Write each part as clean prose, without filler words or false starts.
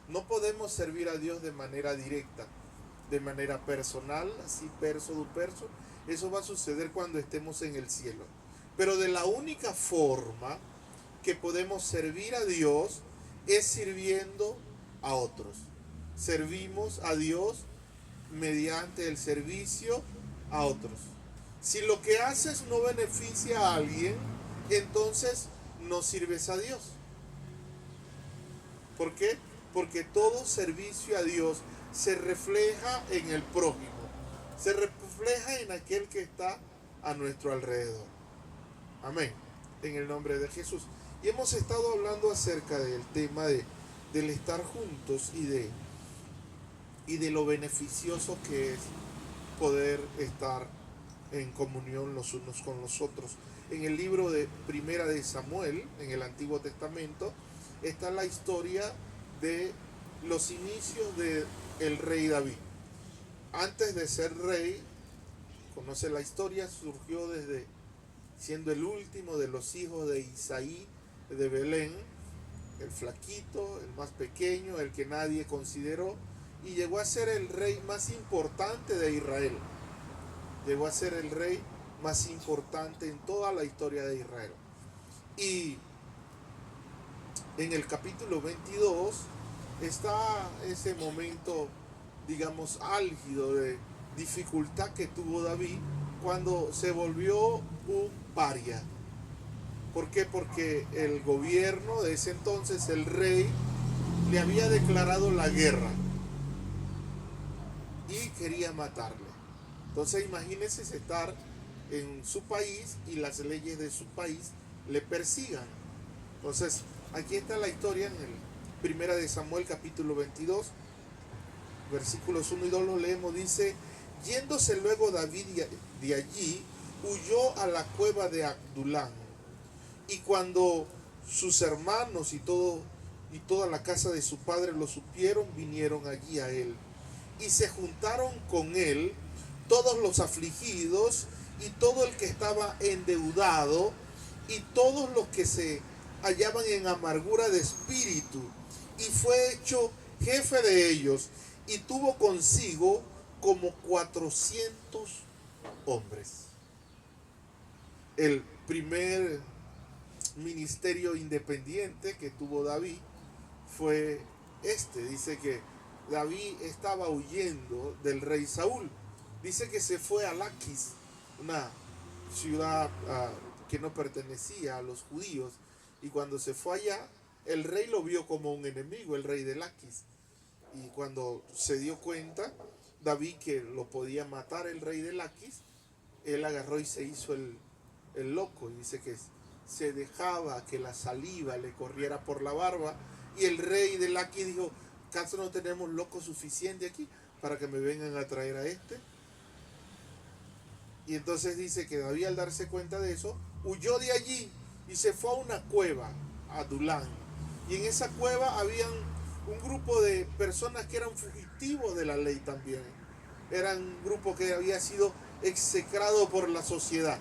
No podemos servir a Dios de manera directa, de manera personal, así perso du perso. Eso va a suceder cuando estemos en el cielo. Pero de la única forma que podemos servir a Dios es sirviendo a otros. Servimos a Dios mediante el servicio a otros. Si lo que haces no beneficia a alguien, entonces no sirves a Dios. ¿Por qué? Porque todo servicio a Dios se refleja en el prójimo, se refleja en aquel que está a nuestro alrededor. Amén. En el nombre de Jesús. Y hemos estado hablando acerca del tema del estar juntos y de lo beneficioso que es poder estar en comunión los unos con los otros. En el libro de Primera de Samuel, en el Antiguo Testamento, está la historia de los inicios del rey David. Antes de ser rey, conoce la historia, surgió desde siendo el último de los hijos de Isaí de Belén, el flaquito, el más pequeño, el que nadie consideró, y llegó a ser el rey más importante de Israel. Llegó a ser el rey más importante en toda la historia de Israel. Y en el capítulo 22 está ese momento, digamos, álgido de dificultad que tuvo David cuando se volvió un paria. ¿Por qué? Porque el gobierno de ese entonces, el rey, le había declarado la guerra y quería matarle. Entonces imagínense estar en su país y las leyes de su país le persigan. Entonces aquí está la historia en el Primera de Samuel capítulo 22, versículos 1 y 2 lo leemos, dice: yéndose luego David de allí, huyó a la cueva de Adulán. Y cuando sus hermanos y toda la casa de su padre lo supieron, vinieron allí a él. Y se juntaron con él todos los afligidos y todo el que estaba endeudado y todos los que se hallaban en amargura de espíritu. Y fue hecho jefe de ellos y tuvo consigo como 400 hombres. El primer ministerio independiente que tuvo David fue este. Dice que David estaba huyendo del rey Saúl. Dice que se fue a Laquis, una ciudad que no pertenecía a los judíos. Y cuando se fue allá, el rey lo vio como un enemigo, el rey de Laquis. Y cuando se dio cuenta, David, que lo podía matar el rey de Laquis, él agarró y se hizo el loco. Y dice que se dejaba que la saliva le corriera por la barba. Y el rey de Laquis dijo: ¿acaso no tenemos loco suficiente aquí para que me vengan a traer a este? Y entonces dice que David, al darse cuenta de eso, huyó de allí y se fue a una cueva, a Adulán. Y en esa cueva habían un grupo de personas que eran fugitivos de la ley también. Eran un grupo que había sido execrado por la sociedad.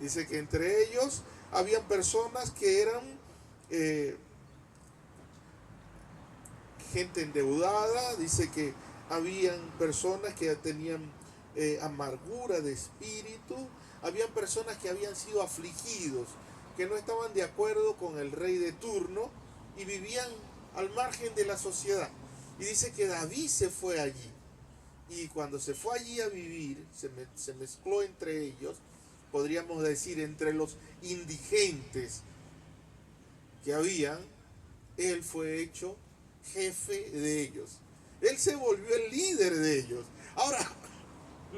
Dice que entre ellos habían personas que eran gente endeudada. Dice que habían personas que tenían amargura de espíritu. Habían personas que habían sido afligidos, que no estaban de acuerdo con el rey de turno y vivían al margen de la sociedad. Y dice que David se fue allí. Y cuando se fue allí a vivir, se mezcló entre ellos, podríamos decir, entre los indigentes que habían, él fue hecho jefe de ellos. Él se volvió el líder de ellos. Ahora,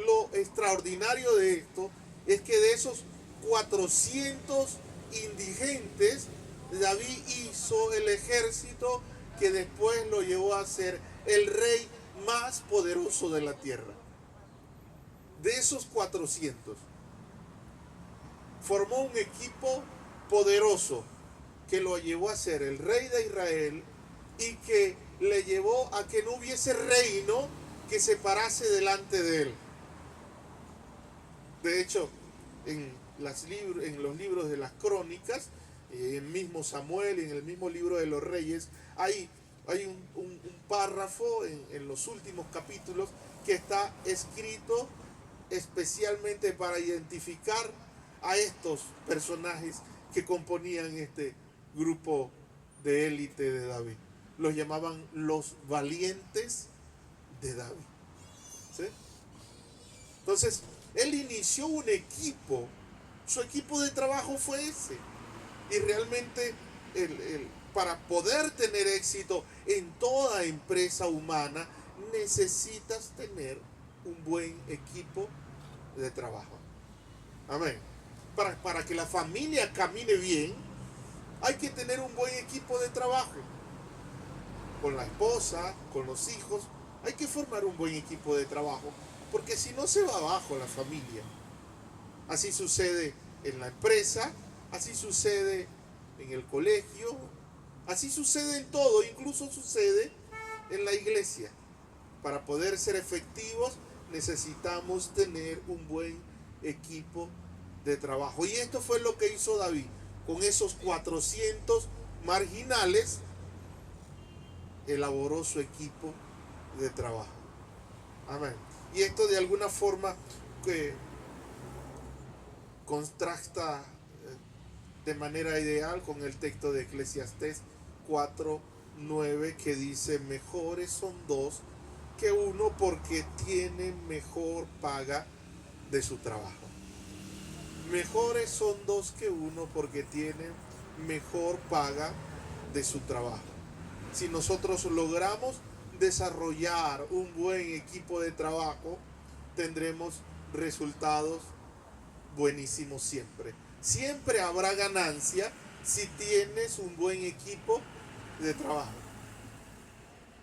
lo extraordinario de esto es que de esos 400 indigentes, David hizo el ejército que después lo llevó a ser el rey más poderoso de la tierra. De esos 400, formó un equipo poderoso que lo llevó a ser el rey de Israel y que le llevó a que no hubiese reino que se parase delante de él. De hecho, en los libros de las crónicas, en el mismo Samuel, en el mismo libro de los reyes, hay hay un párrafo en los últimos capítulos que está escrito especialmente para identificar a estos personajes que componían este grupo de élite de David. Los llamaban los valientes de David. ¿Sí? Entonces, él inició un equipo. Su equipo de trabajo fue ese. Y realmente para poder tener éxito en toda empresa humana, necesitas tener un buen equipo de trabajo. Amén. Para que la familia camine bien, hay que tener un buen equipo de trabajo. Con la esposa, con los hijos, hay que formar un buen equipo de trabajo, porque si no se va abajo la familia. Así sucede en la empresa, así sucede en el colegio, así sucede en todo, incluso sucede en la iglesia. Para poder ser efectivos necesitamos tener un buen equipo de trabajo. Y esto fue lo que hizo David con esos 400 marginales. Elaboró su equipo de trabajo. Amén. Y esto de alguna forma contrasta de manera ideal con el texto de Eclesiastés 4:9 que dice: mejores son dos que uno porque tienen mejor paga de su trabajo. Mejores son dos que uno porque tienen mejor paga de su trabajo. Si nosotros logramos desarrollar un buen equipo de trabajo, tendremos resultados buenísimos siempre. Siempre habrá ganancia si tienes un buen equipo de trabajo.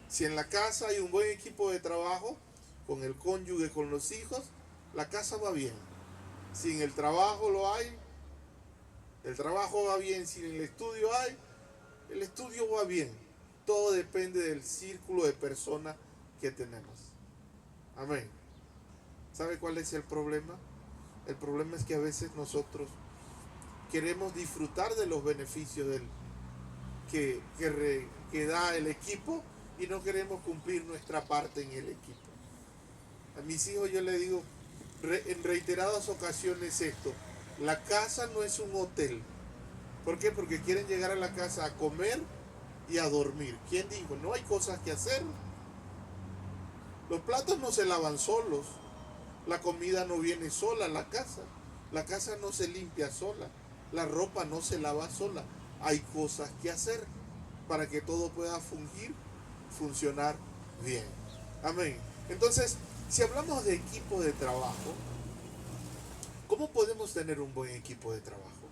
Si en la casa hay un buen equipo de trabajo, con el cónyuge, con los hijos, la casa va bien. Si en el trabajo lo hay, el trabajo va bien. Si en el estudio hay, el estudio va bien. Todo depende del círculo de personas que tenemos. Amén. ¿Sabe cuál es el problema? El problema es que a veces nosotros queremos disfrutar de los beneficios que da el equipo y no queremos cumplir nuestra parte en el equipo. A mis hijos yo les digo en reiteradas ocasiones esto: la casa no es un hotel. ¿Por qué? Porque quieren llegar a la casa a comer y a dormir. ¿Quién dijo? No hay cosas que hacer. Los platos no se lavan solos. La comida no viene sola a la casa. La casa no se limpia sola. La ropa no se lava sola. Hay cosas que hacer para que todo pueda funcionar bien. Amén. Entonces, si hablamos de equipo de trabajo, ¿cómo podemos tener un buen equipo de trabajo?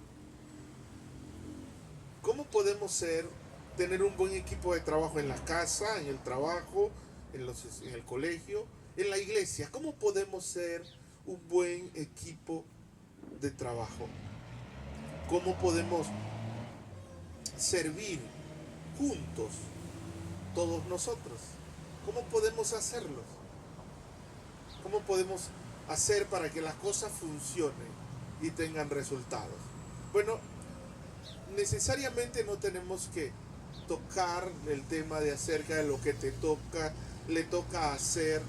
¿Cómo podemos tener un buen equipo de trabajo en la casa, en el trabajo, en el colegio, en la iglesia? ¿Cómo podemos ser un buen equipo de trabajo? ¿Cómo podemos servir juntos todos nosotros? ¿Cómo podemos hacerlo? ¿Cómo podemos hacer para que las cosas funcionen y tengan resultados? Bueno, necesariamente no tenemos que tocar el tema de acerca de lo que le toca hacer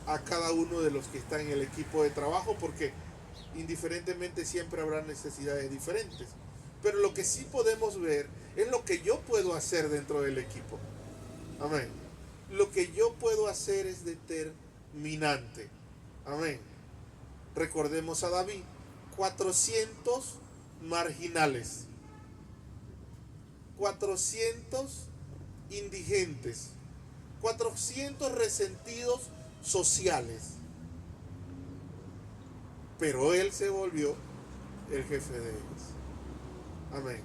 a cada uno de los que están en el equipo de trabajo, porque indiferentemente siempre habrá necesidades diferentes. Pero lo que sí podemos ver es lo que yo puedo hacer dentro del equipo. Amén. Lo que yo puedo hacer es determinante. Amén. Recordemos a David: 400 marginales, 400 indigentes, 400 resentidos sociales. Pero él se volvió el jefe de ellos. Amén.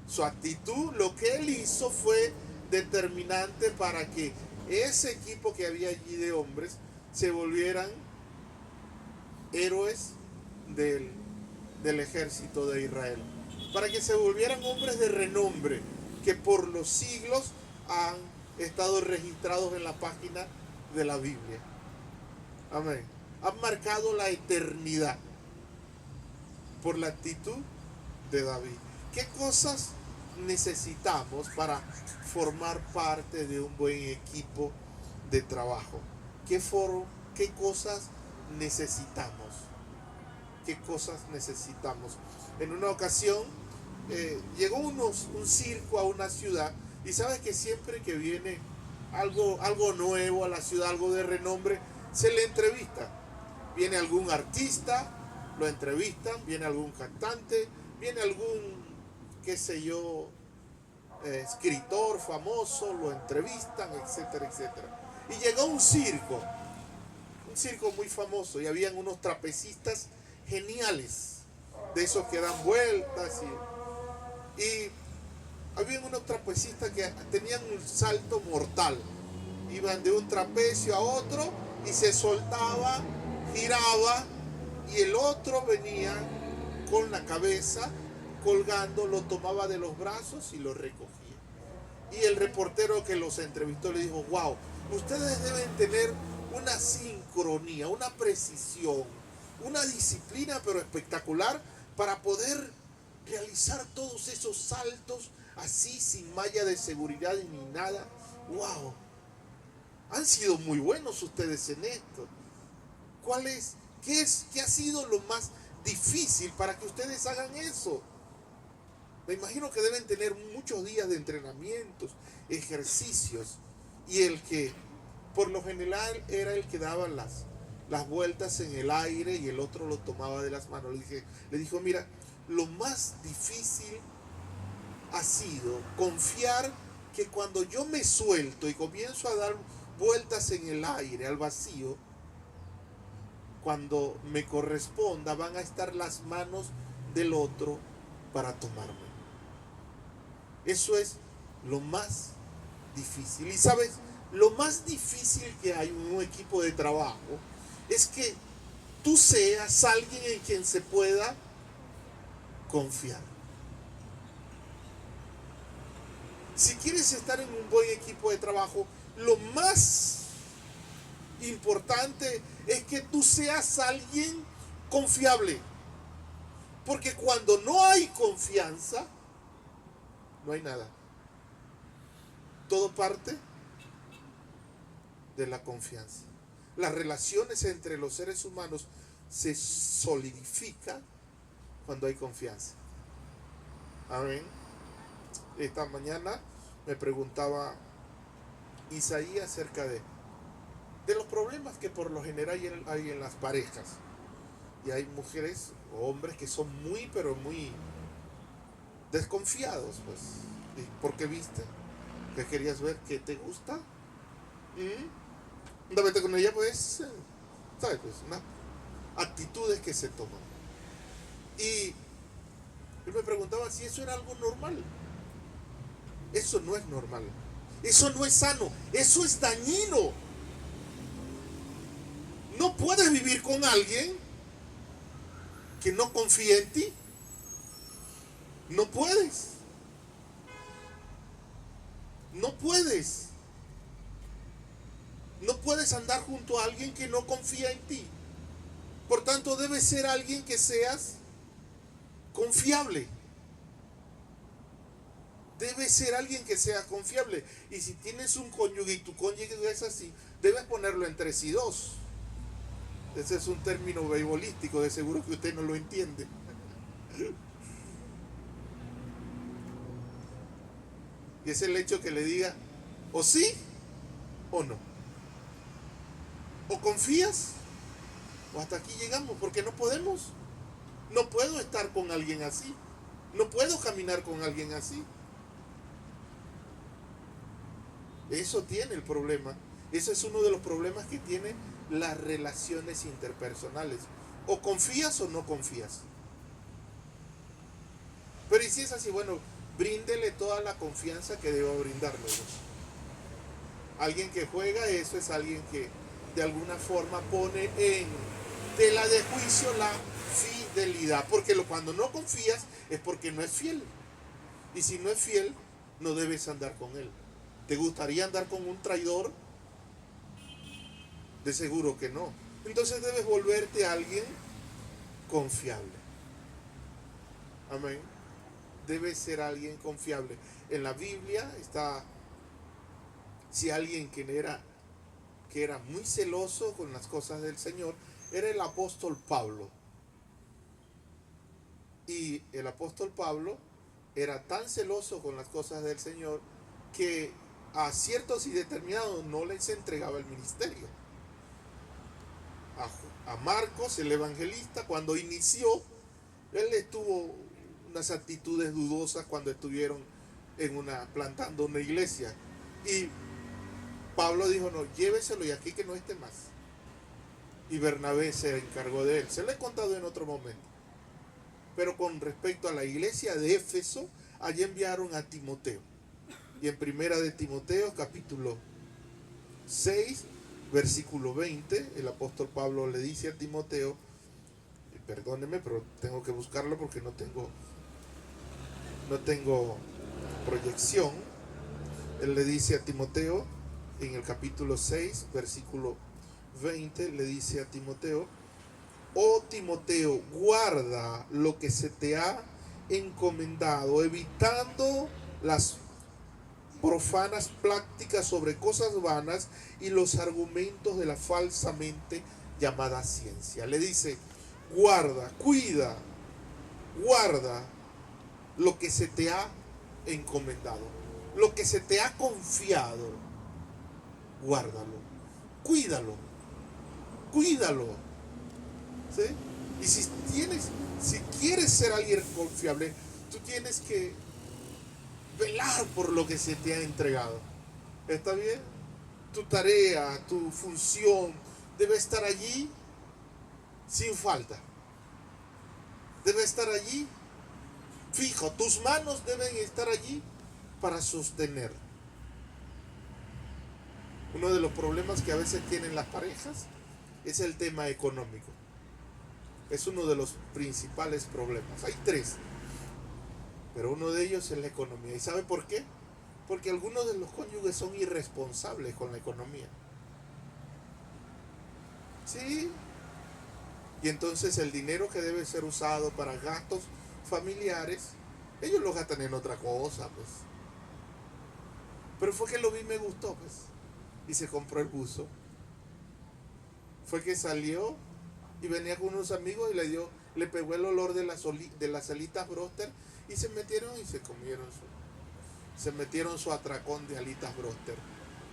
Su actitud, lo que él hizo, fue determinante para que ese equipo que había allí de hombres se volvieran héroes del ejército de Israel, para que se volvieran hombres de renombre que por los siglos han estado registrados en la página de la Biblia. Amén. Han marcado la eternidad por la actitud de David. ¿Qué cosas necesitamos para formar parte de un buen equipo de trabajo? ¿Qué cosas necesitamos? ¿Qué cosas necesitamos? En una ocasión llegó un circo a una ciudad, y sabes que siempre que viene algo nuevo a la ciudad, algo de renombre, se le entrevista. Viene algún artista, lo entrevistan, viene algún cantante, viene algún, qué sé yo, escritor famoso, lo entrevistan, etcétera, etcétera. Y llegó un circo muy famoso, y habían unos trapecistas geniales, de esos que dan vueltas, y habían unos trapecistas que tenían un salto mortal. Iban de un trapecio a otro y se soltaba, giraba, y el otro venía con la cabeza colgando, lo tomaba de los brazos y lo recogía. Y el reportero que los entrevistó le dijo: wow, ustedes deben tener una sincronía, una precisión, una disciplina pero espectacular para poder realizar todos esos saltos así, sin malla de seguridad ni nada. Wow, han sido muy buenos ustedes en esto. ¿Qué ha sido lo más difícil para que ustedes hagan eso? Me imagino que deben tener muchos días de entrenamientos, ejercicios, y el que por lo general era el que daba las vueltas en el aire y el otro lo tomaba de las manos. Le dijo: mira, lo más difícil ha sido confiar que cuando yo me suelto y comienzo a dar vueltas en el aire, al vacío, cuando me corresponda van a estar las manos del otro para tomarme. Eso es lo más difícil. Y sabes, lo más difícil que hay en un equipo de trabajo es que tú seas alguien en quien se pueda confiar. Si quieres estar en un buen equipo de trabajo, lo más importante es que tú seas alguien confiable. Porque cuando no hay confianza, no hay nada. Todo parte de la confianza. Las relaciones entre los seres humanos se solidifican cuando hay confianza. Amén. Esta mañana me preguntaba Isaí acerca de los problemas que por lo general hay en las parejas. Y hay mujeres o hombres que son muy, pero muy desconfiados, pues. ¿Por qué viste? ¿Qué querías ver? ¿Qué te gusta? Vete con ella, pues. ¿Sabes? Pues, ¿no? Actitudes que se toman. Y yo me preguntaba si eso era algo normal. Eso no es normal. Eso no es sano. Eso es dañino. No puedes vivir con alguien que no confía en ti. No puedes. No puedes. No puedes andar junto a alguien que no confía en ti. Por tanto, debe ser alguien que seas confiable. Debe ser alguien que sea confiable. Y si tienes un cónyuge y tu cónyuge es así, debes ponerlo en 3 y 2. Ese es un término beisbolístico, de seguro que usted no lo entiende. Y es el hecho que le diga o sí o no. O confías o hasta aquí llegamos, porque no podemos. No puedo estar con alguien así. No puedo caminar con alguien así. Eso tiene el problema. Eso es uno de los problemas que tienen las relaciones interpersonales. O confías o no confías. Pero y si es así, bueno, bríndele toda la confianza que deba brindarle. Alguien que juega eso es alguien que de alguna forma pone en tela de juicio la fidelidad. Porque cuando no confías es porque no es fiel. Y si no es fiel, no debes andar con él. ¿Te gustaría andar con un traidor? De seguro que no. Entonces debes volverte a alguien confiable. Amén. debe ser alguien confiable. En la Biblia está, si alguien que era muy celoso con las cosas del Señor, era el apóstol Pablo. Y el apóstol Pablo era tan celoso con las cosas del Señor que a ciertos y determinados no les entregaba el ministerio. A Marcos, el evangelista, cuando inició, él tuvo unas actitudes dudosas cuando estuvieron plantando una iglesia. Y Pablo dijo, no, lléveselo y aquí que no esté más. Y Bernabé se encargó de él. Se lo he contado en otro momento. Pero con respecto a la iglesia de Éfeso, allí enviaron a Timoteo. Y en primera de Timoteo, capítulo 6, versículo 20, el apóstol Pablo le dice a Timoteo, perdóneme, pero tengo que buscarlo porque no tengo proyección. Él le dice a Timoteo, en el capítulo 6, versículo 20, le dice a Timoteo, oh Timoteo, guarda lo que se te ha encomendado, evitando las profanas prácticas sobre cosas vanas y los argumentos de la falsamente llamada ciencia. Le dice, guarda, cuida, guarda lo que se te ha encomendado, lo que se te ha confiado, guárdalo, cuídalo, cuídalo. ¿Sí? Y si quieres ser alguien confiable, tú tienes que velar por lo que se te ha entregado. ¿Está bien? Tu tarea, tu función debe estar allí sin falta. Debe estar allí fijo. Tus manos deben estar allí para sostener. Uno de los problemas que a veces tienen las parejas es el tema económico. Es uno de los principales problemas. Hay tres, pero uno de ellos es la economía. ¿Y sabe por qué? Porque algunos de los cónyuges son irresponsables con la economía. Sí. Y entonces el dinero que debe ser usado para gastos familiares, ellos lo gastan en otra cosa, pues. Pero fue que lo vi y me gustó, pues. Y se compró el buzo. Fue que salió y venía con unos amigos y le pegó el olor de las alitas broster y se metieron y se comieron se metieron su atracón de alitas broster.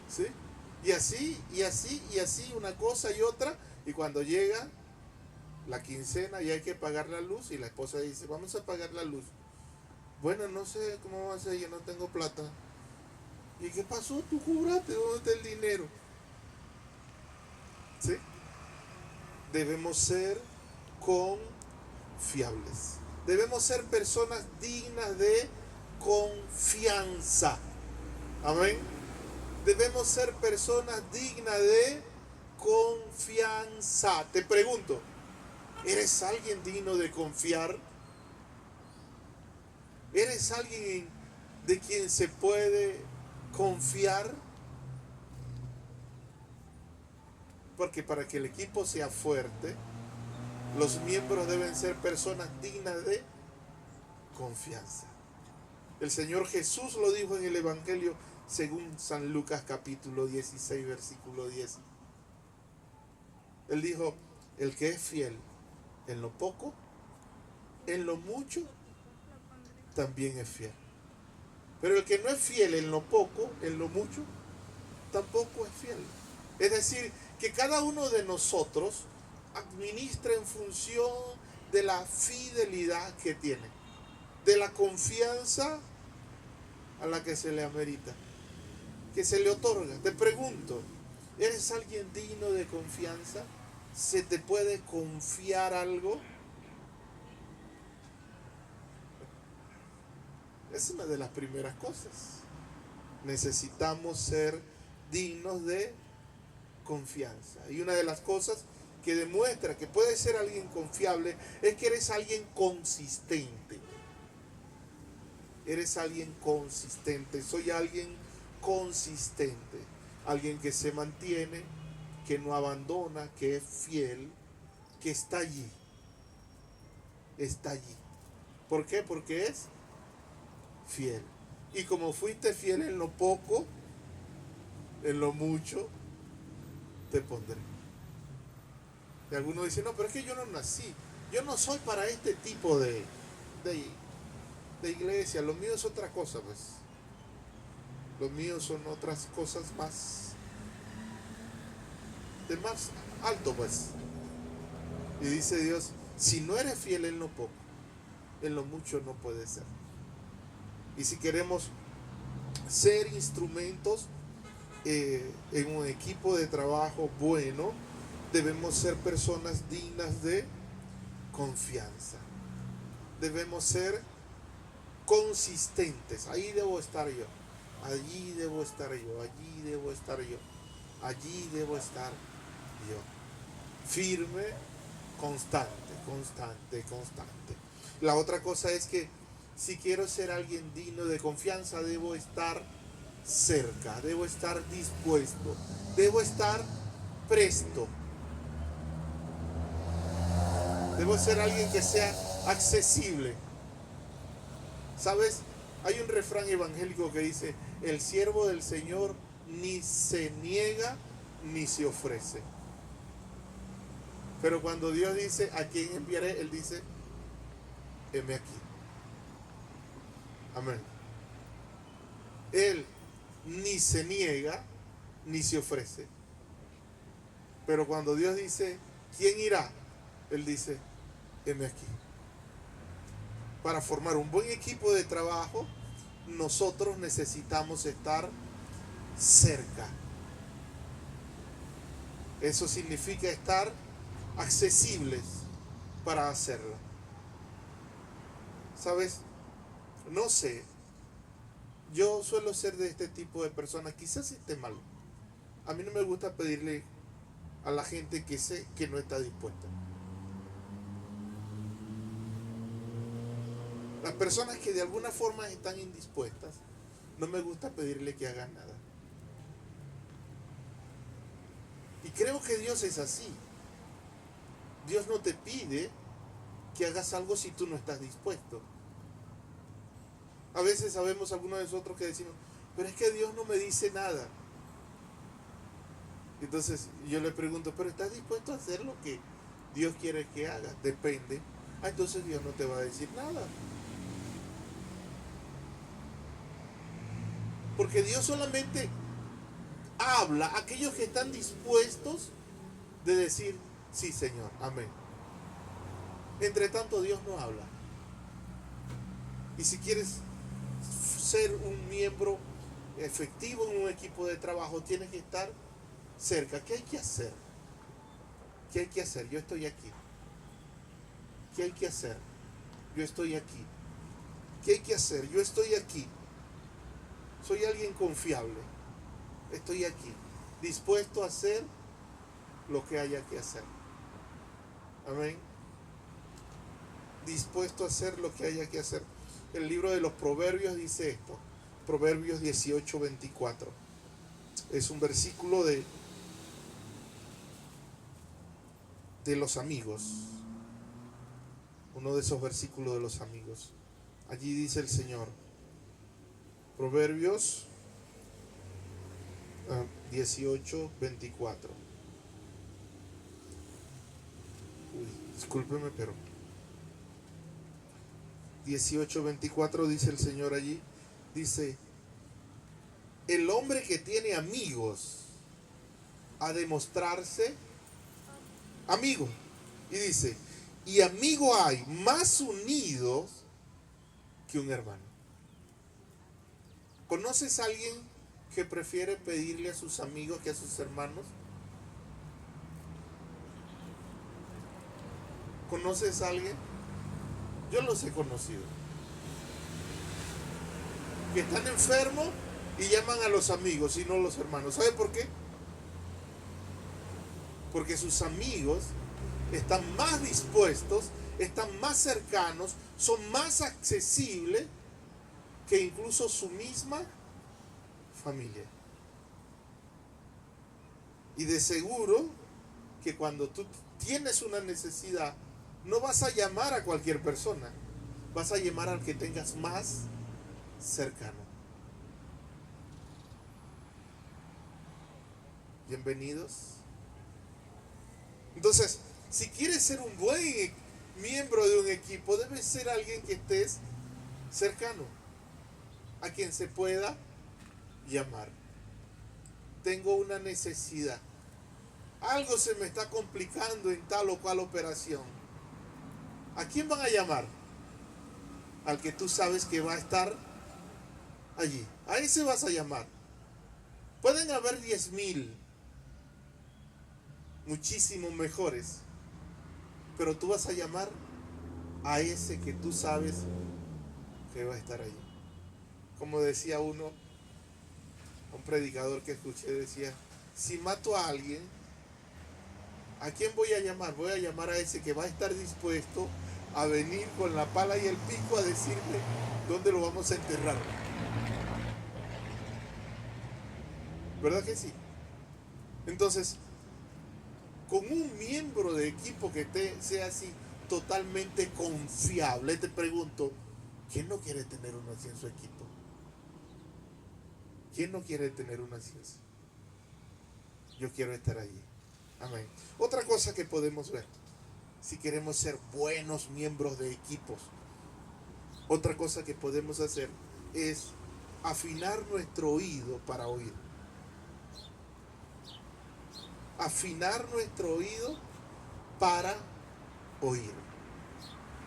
¿Sí? Y así, una cosa y otra, y cuando llega la quincena y hay que pagar la luz y la esposa dice, vamos a pagar la luz. Bueno, no sé cómo va a ser, yo no tengo plata. ¿Y qué pasó? Tú juraste, ¿dónde está el dinero? ¿Sí? Debemos ser confiables. Debemos ser personas dignas de confianza. Amén. Debemos ser personas dignas de confianza. Te pregunto, ¿eres alguien digno de confiar? ¿Eres alguien de quien se puede confiar? Porque para que el equipo sea fuerte, los miembros deben ser personas dignas de confianza. El Señor Jesús lo dijo en el Evangelio según San Lucas capítulo 16, versículo 10. Él dijo, el que es fiel en lo poco, en lo mucho, también es fiel. Pero el que no es fiel en lo poco, en lo mucho, tampoco es fiel. Es decir, que cada uno de nosotros administra en función de la fidelidad que tiene, de la confianza a la que se le amerita, que se le otorga. Te pregunto, ¿eres alguien digno de confianza? ¿Se te puede confiar algo? Es una de las primeras cosas. Necesitamos ser dignos de confianza. Y una de las cosas que demuestra que puedes ser alguien confiable es que eres alguien consistente. Eres alguien consistente. Soy alguien consistente. Alguien que se mantiene, que no abandona, que es fiel, que está allí. Está allí. ¿Por qué? Porque es fiel. Y como fuiste fiel en lo poco, en lo mucho te pondré. Y algunos dicen, no, pero es que yo no nací. Yo no soy para este tipo de iglesia. Lo mío es otra cosa, pues. Los míos son otras cosas más, de más alto, pues. Y dice Dios, si no eres fiel en lo poco, en lo mucho no puede ser. Y si queremos ser instrumentos en un equipo de trabajo bueno, debemos ser personas dignas de confianza. Debemos ser consistentes. Ahí debo estar yo. Allí debo estar yo. Allí debo estar yo. Allí debo estar yo. Firme, constante, constante, constante. La otra cosa es que si quiero ser alguien digno de confianza, debo estar cerca, debo estar dispuesto, debo estar presto. Debo ser alguien que sea accesible. ¿Sabes? Hay un refrán evangélico que dice, el siervo del Señor ni se niega ni se ofrece. Pero cuando Dios dice, ¿a quién enviaré? Él dice, heme aquí. Amén. Él ni se niega ni se ofrece. Pero cuando Dios dice, ¿quién irá? Él dice, heme aquí. Para formar un buen equipo de trabajo, nosotros necesitamos estar cerca. Eso significa estar accesibles para hacerlo. ¿Sabes? No sé. Yo suelo ser de este tipo de personas. Quizás esté mal. A mí no me gusta pedirle a la gente que sé que no está dispuesta. Las personas que de alguna forma están indispuestas, no me gusta pedirle que hagan nada. Y creo que Dios es así. Dios no te pide que hagas algo si tú no estás dispuesto. A veces sabemos algunos de nosotros que decimos, pero es que Dios no me dice nada. Entonces yo le pregunto, ¿pero estás dispuesto a hacer lo que Dios quiere que hagas? Depende. Entonces Dios no te va a decir nada. Porque Dios solamente habla a aquellos que están dispuestos de decir, sí Señor, amén. Entre tanto Dios no habla. Y si quieres ser un miembro efectivo en un equipo de trabajo, tienes que estar cerca. ¿Qué hay que hacer? ¿Qué hay que hacer? Yo estoy aquí. ¿Qué hay que hacer? Yo estoy aquí. ¿Qué hay que hacer? Yo estoy aquí. Soy alguien confiable. Estoy aquí, dispuesto a hacer lo que haya que hacer. Amén. Dispuesto a hacer lo que haya que hacer. El libro de los Proverbios dice esto. Proverbios 18:24. Es un versículo de los amigos. Uno de esos versículos de los amigos. Allí dice el Señor. Proverbios 18:24. Discúlpeme, pero 18:24 dice el Señor allí. Dice, el hombre que tiene amigos ha de mostrarse amigo. Y dice, y amigo hay más unidos que un hermano. ¿Conoces a alguien que prefiere pedirle a sus amigos que a sus hermanos? ¿Conoces a alguien? Yo los he conocido. Que están enfermos y llaman a los amigos y no a los hermanos. ¿Sabe por qué? Porque sus amigos están más dispuestos, están más cercanos, son más accesibles que incluso su misma familia. Y de seguro que cuando tú tienes una necesidad, no vas a llamar a cualquier persona, vas a llamar al que tengas más cercano. Bienvenidos. Entonces, si quieres ser un buen miembro de un equipo, debes ser alguien que estés cercano, a quien se pueda llamar. Tengo una necesidad. Algo se me está complicando en tal o cual operación. ¿A quién van a llamar? Al que tú sabes que va a estar allí. A ese vas a llamar. Pueden haber 10,000, muchísimo mejores, pero tú vas a llamar a ese que tú sabes que va a estar allí. Como decía un predicador que escuché, decía: si mato a alguien, ¿a quién voy a llamar? Voy a llamar a ese que va a estar dispuesto a venir con la pala y el pico a decirme dónde lo vamos a enterrar. ¿Verdad que sí? Entonces, con un miembro de equipo que sea así totalmente confiable, te pregunto, ¿quién no quiere tener uno así en su equipo? ¿Quién no quiere tener uno así? Yo quiero estar allí. Amén. Otra cosa que podemos ver, si queremos ser buenos miembros de equipos, otra cosa que podemos hacer es afinar nuestro oído para oír. Afinar nuestro oído para oír.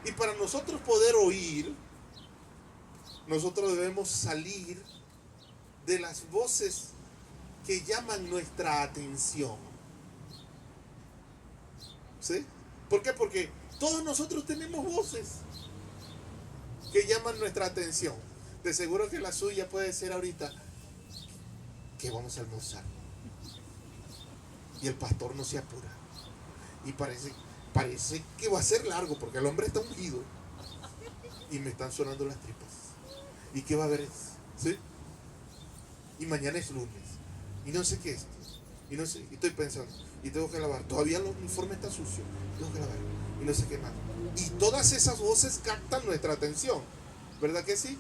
Y para nosotros poder oír, nosotros debemos salir de las voces que llaman nuestra atención. ¿Sí? ¿Por qué? Porque todos nosotros tenemos voces que llaman nuestra atención. De seguro que la suya puede ser ahorita: ¿qué vamos a almorzar? Y el pastor no se apura. Y parece que va a ser largo porque el hombre está ungido. Y me están sonando las tripas. ¿Y qué va a haber? ¿Sí? Y mañana es lunes. Y no sé qué es. Y no sé. Y estoy pensando. Y tengo que lavar. Todavía el uniforme está sucio. Tengo que lavar. Y no sé qué más. Y todas esas voces captan nuestra atención. ¿Verdad que sí?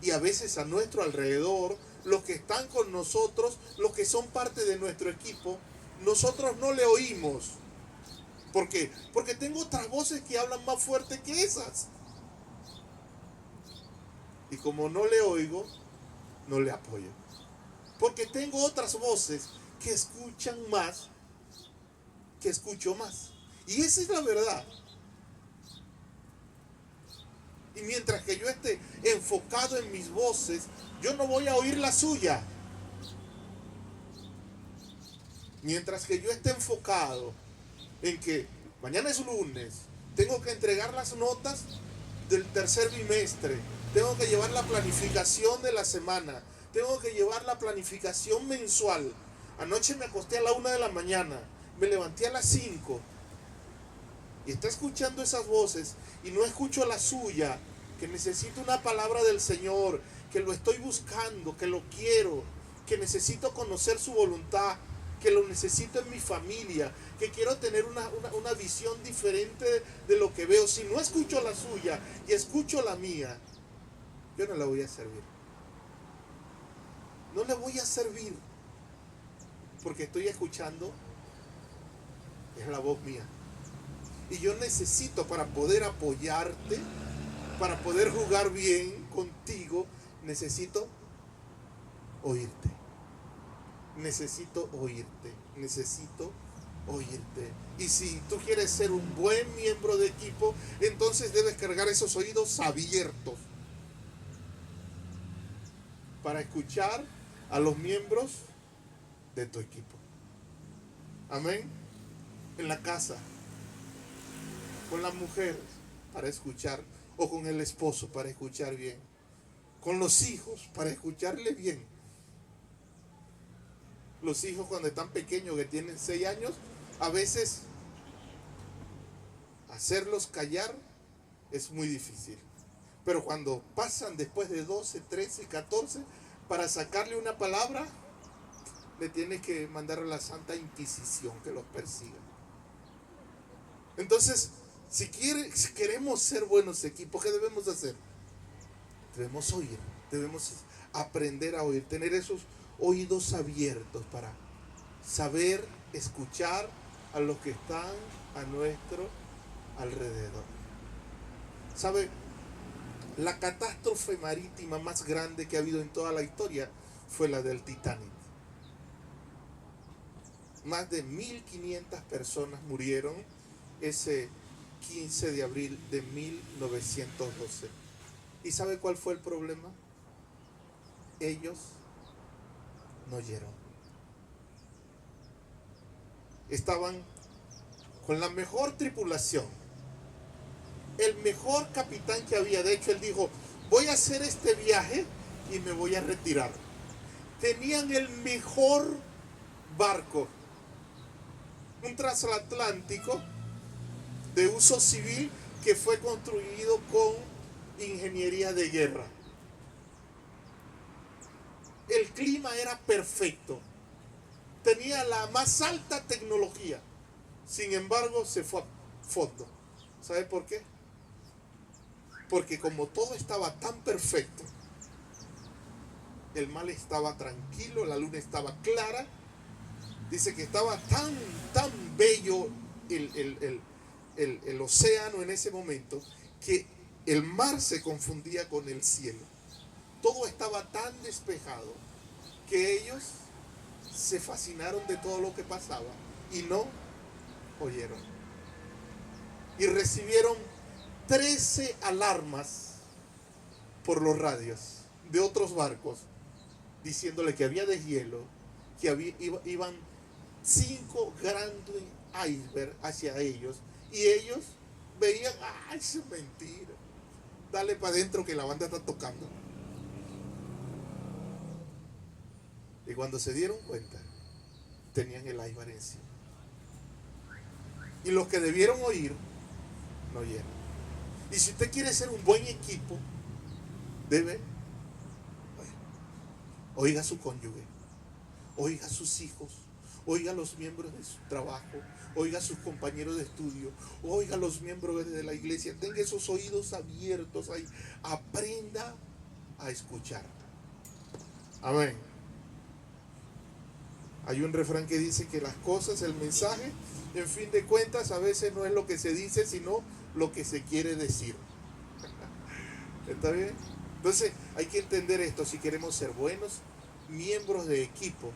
Y a veces a nuestro alrededor, los que están con nosotros, los que son parte de nuestro equipo, nosotros no le oímos. ¿Por qué? Porque tengo otras voces que hablan más fuerte que esas. Y como no le oigo, no le apoyo. Porque tengo otras voces que escuchan más, que escucho más. Y esa es la verdad. Y mientras que yo esté enfocado en mis voces, yo no voy a oír la suya. Mientras que yo esté enfocado en que mañana es lunes, tengo que entregar las notas del tercer bimestre, tengo que llevar la planificación de la semana, tengo que llevar la planificación mensual. Anoche me acosté a la 1 de la mañana, me levanté a las 5 y está escuchando esas voces y no escucho la suya, que necesito una palabra del Señor, que lo estoy buscando, que lo quiero, que necesito conocer su voluntad, que lo necesito en mi familia, que quiero tener una visión diferente de lo que veo. Si no escucho la suya y escucho la mía, yo no la voy a servir. No le voy a servir porque estoy escuchando es la voz mía. Y yo necesito, para poder apoyarte, para poder jugar bien contigo, necesito oírte. Necesito oírte. Necesito oírte. Y si tú quieres ser un buen miembro de equipo, entonces debes cargar esos oídos abiertos para escuchar a los miembros de tu equipo. Amén. En la casa, con la mujer para escuchar, o con el esposo para escuchar bien, con los hijos para escucharle bien. Los hijos cuando están pequeños, que tienen 6 años, a veces hacerlos callar es muy difícil. Pero cuando pasan después de 12, 13, 14, para sacarle una palabra, le tienes que mandar a la Santa Inquisición que los persiga. Entonces, si queremos ser buenos equipos, ¿qué debemos hacer? Debemos oír. Debemos aprender a oír, tener esos oídos abiertos para saber escuchar a los que están a nuestro alrededor. ¿Sabe? La catástrofe marítima más grande que ha habido en toda la historia fue la del Titanic. Más de 1.500 personas murieron ese 15 de abril de 1912. ¿Y sabe cuál fue el problema? Ellos no oyeron. Estaban con la mejor tripulación, el mejor capitán que había. De hecho, él dijo: voy a hacer este viaje y me voy a retirar. Tenían el mejor barco, un transatlántico de uso civil que fue construido con ingeniería de guerra. El clima era perfecto, tenía la más alta tecnología. Sin embargo, se fue a fondo. ¿Sabe por qué? Porque como todo estaba tan perfecto, el mar estaba tranquilo, la luna estaba clara. Dice que estaba tan bello el océano en ese momento, que el mar se confundía con el cielo. Todo estaba tan despejado que ellos se fascinaron de todo lo que pasaba y no oyeron. Y recibieron 13 alarmas por los radios de otros barcos diciéndole que había deshielo, que iban 5 grandes icebergs hacia ellos, y ellos veían: ¡ay, eso es mentira! Dale para adentro que la banda está tocando. Y cuando se dieron cuenta, tenían el iceberg encima. Y los que debieron oír, no oyeron. Y si usted quiere ser un buen equipo, debe oiga a su cónyuge, oiga a sus hijos, oiga a los miembros de su trabajo, oiga a sus compañeros de estudio, oiga a los miembros de la iglesia. Tenga esos oídos abiertos ahí. Aprenda a escuchar. Amén. Hay un refrán que dice que las cosas, el mensaje, en fin de cuentas, a veces no es lo que se dice, sino lo que se quiere decir. ¿Está bien? Entonces hay que entender esto. Si queremos ser buenos miembros de equipo,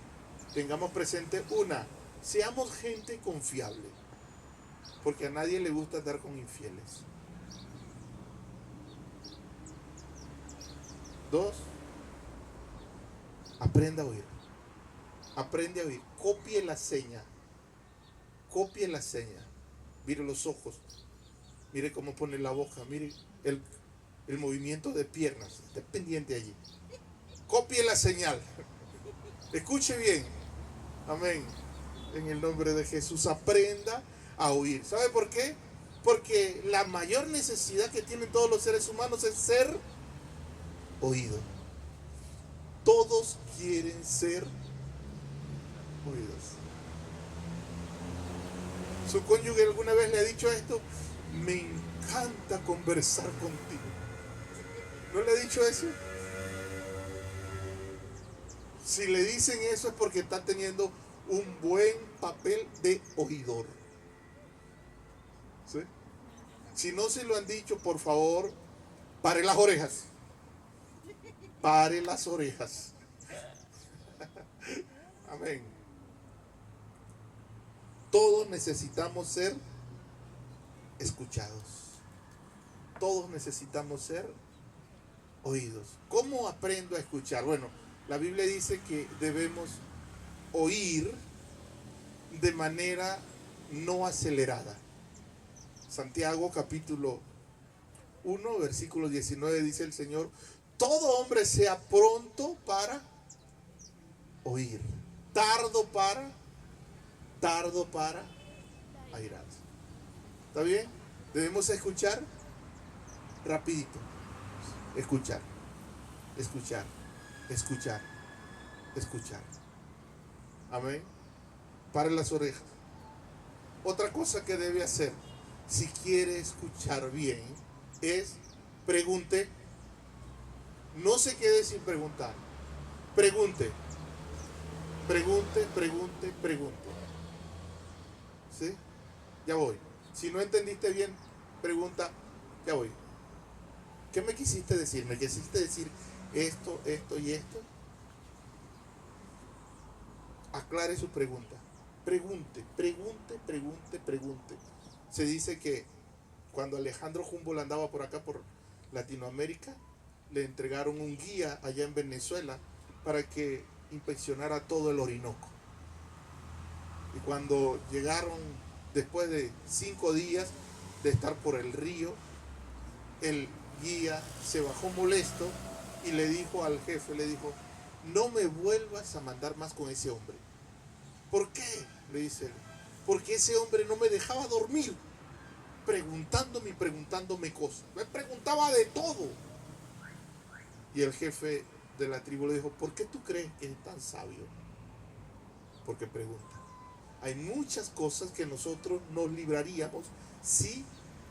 tengamos presente seamos gente confiable, porque a nadie le gusta andar con infieles. 2, aprenda a oír. Aprende a oír. Copie la seña. Copie la seña. Mire los ojos. Mire cómo pone la boca. Mire el movimiento de piernas. Esté pendiente allí. Copie la señal. Escuche bien. Amén. En el nombre de Jesús, aprenda a oír. ¿Sabe por qué? Porque la mayor necesidad que tienen todos los seres humanos es ser oídos. Todos quieren ser oídos. ¿Su cónyuge alguna vez le ha dicho esto? Me encanta conversar contigo. ¿No le ha dicho eso? Si le dicen eso es porque está teniendo un buen papel de oidor. ¿Sí? Si no se lo han dicho, por favor, pare las orejas. Pare las orejas. Amén. Todos necesitamos ser escuchados. Todos necesitamos ser oídos. ¿Cómo aprendo a escuchar? Bueno, la Biblia dice que debemos oír de manera no acelerada. Santiago capítulo 1, versículo 19 dice el Señor: todo hombre sea pronto para oír, tardo para airarse. ¿Está bien? Debemos escuchar rapidito. Escuchar. Amén. Pare las orejas. Otra cosa que debe hacer, si quiere escuchar bien, es pregunte. No se quede sin preguntar. Pregunte, pregunte. ¿Sí? Ya voy. Si no entendiste bien, pregunta, ya voy. ¿Qué me quisiste decir? ¿Me quisiste decir esto y esto? Aclare su pregunta. Pregunte. Se dice que cuando Alejandro Humboldt andaba por acá, por Latinoamérica, le entregaron un guía allá en Venezuela para que inspeccionara todo el Orinoco. Y cuando llegaron, después de 5 días de estar por el río, el guía se bajó molesto y le dijo al jefe, le dijo, no me vuelvas a mandar más con ese hombre. ¿Por qué? Le dice él. Porque ese hombre no me dejaba dormir, preguntándome cosas. Me preguntaba de todo. Y el jefe de la tribu le dijo, ¿por qué tú crees que es tan sabio? Porque pregunta. Hay muchas cosas que nosotros nos libraríamos si